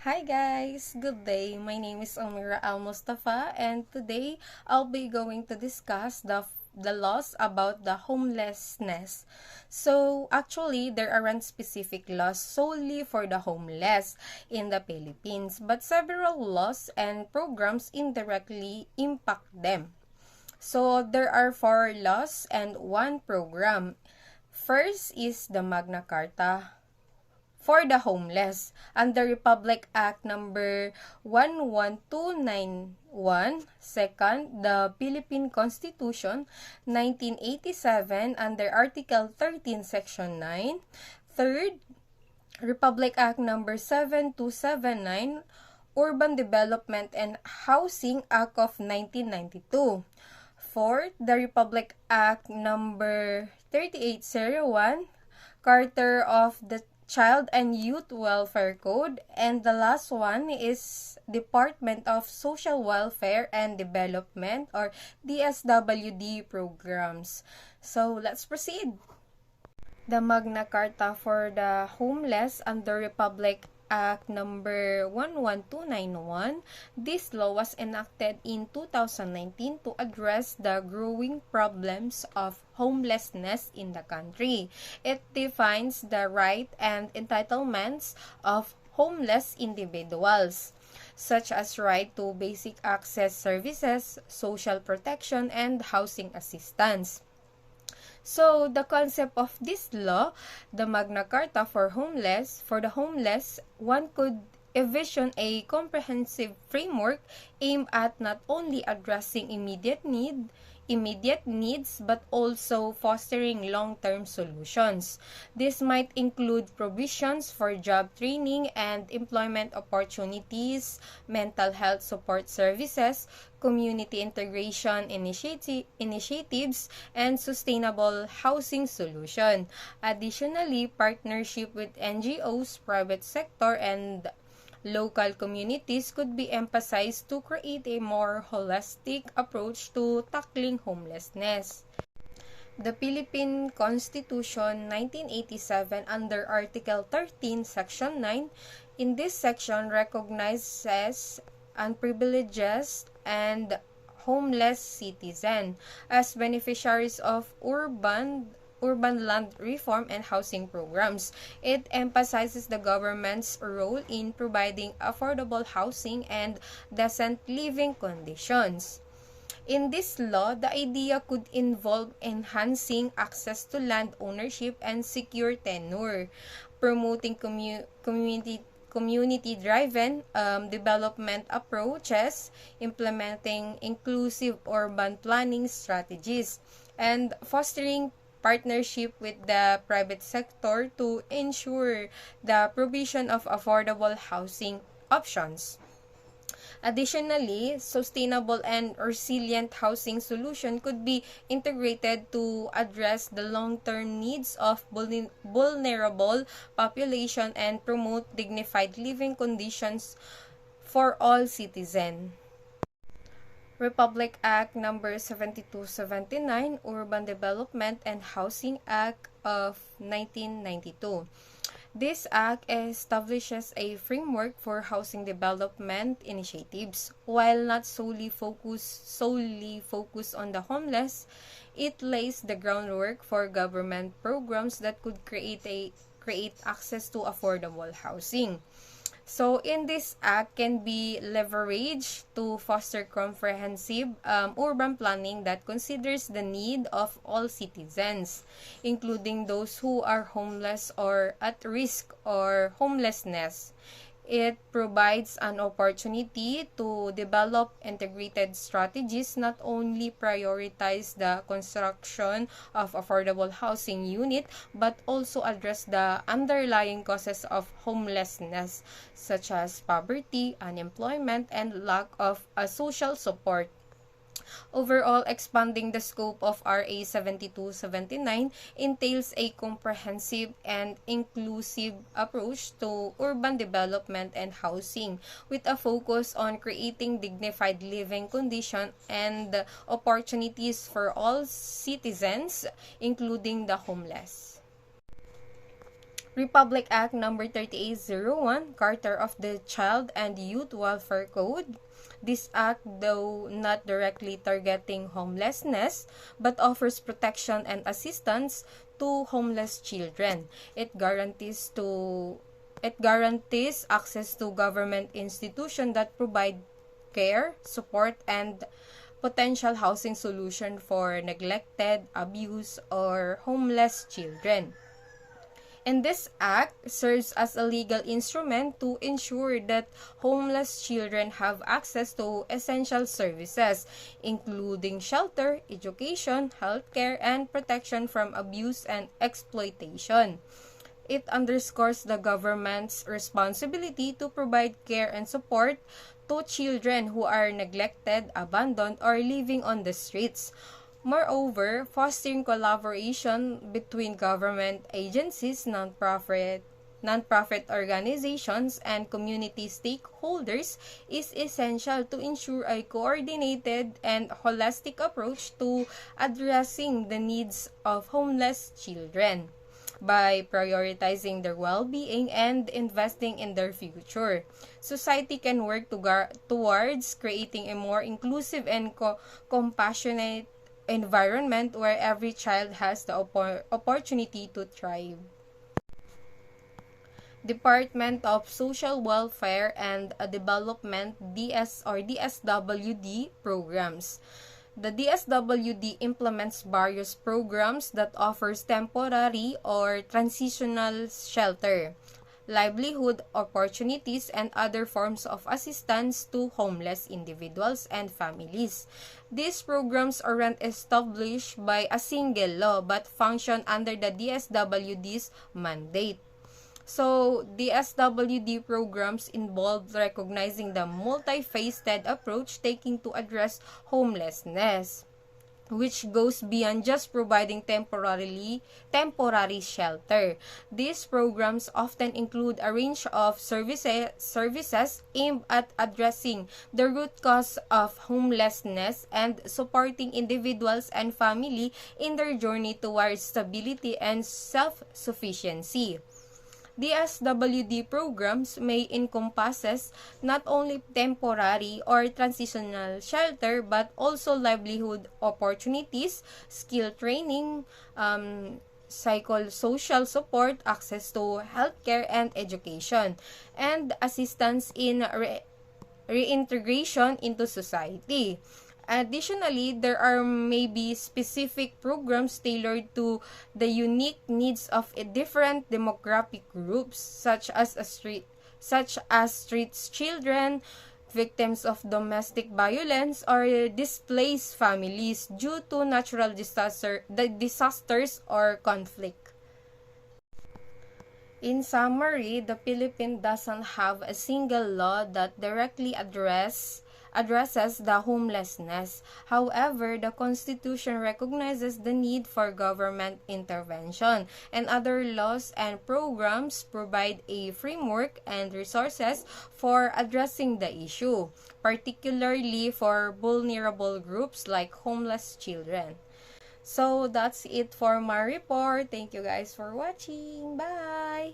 Hi guys! Good day! My name is Amira Al Mustafa and today I'll be going to discuss the laws about the homelessness. So actually there aren't specific laws solely for the homeless in the Philippines, but several laws and programs indirectly impact them. So there are four laws and one program. First is the Magna Carta for the homeless under Republic Act number 11291. Second, the Philippine Constitution 1987 under Article 13 Section 9. Third, Republic Act number 7279, Urban Development and Housing Act of 1992. Fourth, the Republic Act number 3801, Charter of the Child and Youth Welfare Code, and the last one is Department of Social Welfare and Development or DSWD programs. So let's proceed. The Magna Carta for the Homeless under Republic Act number 11291. This law was enacted in 2019 to address the growing problems of homelessness in the country. It defines the right and entitlements of homeless individuals, such as right to basic access services, social protection, and housing assistance. So, the concept of this law, the Magna Carta for the homeless, one could envision a comprehensive framework aimed at not only addressing immediate needs but also fostering long-term solutions. This might include provisions for job training and employment opportunities, mental health support services, community integration initiatives, and sustainable housing solution. Additionally, partnership with NGOs, private sector, and local communities could be emphasized to create a more holistic approach to tackling homelessness. The Philippine Constitution 1987 under Article 13, Section 9, in this section recognizes unprivileged and homeless citizen as beneficiaries of urban land reform and housing programs. It emphasizes the government's role in providing affordable housing and decent living conditions. In this law, the idea could involve enhancing access to land ownership and secure tenure, promoting community-driven development approaches, implementing inclusive urban planning strategies, and fostering partnership with the private sector to ensure the provision of affordable housing options. Additionally, sustainable and resilient housing solution could be integrated to address the long-term needs of vulnerable population and promote dignified living conditions for all citizens. Republic Act number 7279, Urban Development and Housing Act of 1992. This act establishes a framework for housing development initiatives. While not solely focused on the homeless, it lays the groundwork for government programs that could create access to affordable housing. So, in this act can be leveraged to foster comprehensive urban planning that considers the need of all citizens, including those who are homeless or at risk or homelessness. It provides an opportunity to develop integrated strategies, not only prioritize the construction of affordable housing unit, but also address the underlying causes of homelessness, such as poverty, unemployment, and lack of social support. Overall, expanding the scope of RA 7279 entails a comprehensive and inclusive approach to urban development and housing, with a focus on creating dignified living conditions and opportunities for all citizens, including the homeless. Republic Act number 3801, Charter of the Child and Youth Welfare Code. This act, though not directly targeting homelessness, but offers protection and assistance to homeless children. It guarantees access to government institutions that provide care, support, and potential housing solution for neglected, abused, or homeless children. And this act serves as a legal instrument to ensure that homeless children have access to essential services, including shelter, education, healthcare, and protection from abuse and exploitation. It underscores the government's responsibility to provide care and support to children who are neglected, abandoned, or living on the streets. Moreover, fostering collaboration between government agencies, nonprofit organizations, and community stakeholders is essential to ensure a coordinated and holistic approach to addressing the needs of homeless children. By prioritizing their well-being and investing in their future, society can work towards creating a more inclusive and compassionate environment where every child has the opportunity to thrive. Department of Social Welfare and Development DSWD programs. The DSWD implements various programs that offers temporary or transitional shelter, livelihood opportunities, and other forms of assistance to homeless individuals and families. These programs aren't established by a single law but function under the DSWD's mandate. So, DSWD programs involve recognizing the multi-faceted approach taking to address homelessness, which goes beyond just providing temporary shelter. These programs often include a range of services aimed at addressing the root cause of homelessness and supporting individuals and family in their journey towards stability and self-sufficiency. DSWD programs may encompass not only temporary or transitional shelter but also livelihood opportunities, skill training, psychosocial support, access to healthcare and education, and assistance in reintegration into society. Additionally, there are maybe specific programs tailored to the unique needs of different demographic groups, such as street children, victims of domestic violence, or displaced families due to natural disasters or conflict. In summary, the Philippines doesn't have a single law that directly addresses the homelessness. However, the Constitution recognizes the need for government intervention, and other laws and programs provide a framework and resources for addressing the issue, particularly for vulnerable groups like homeless children. So, that's it for my report. Thank you guys for watching. Bye!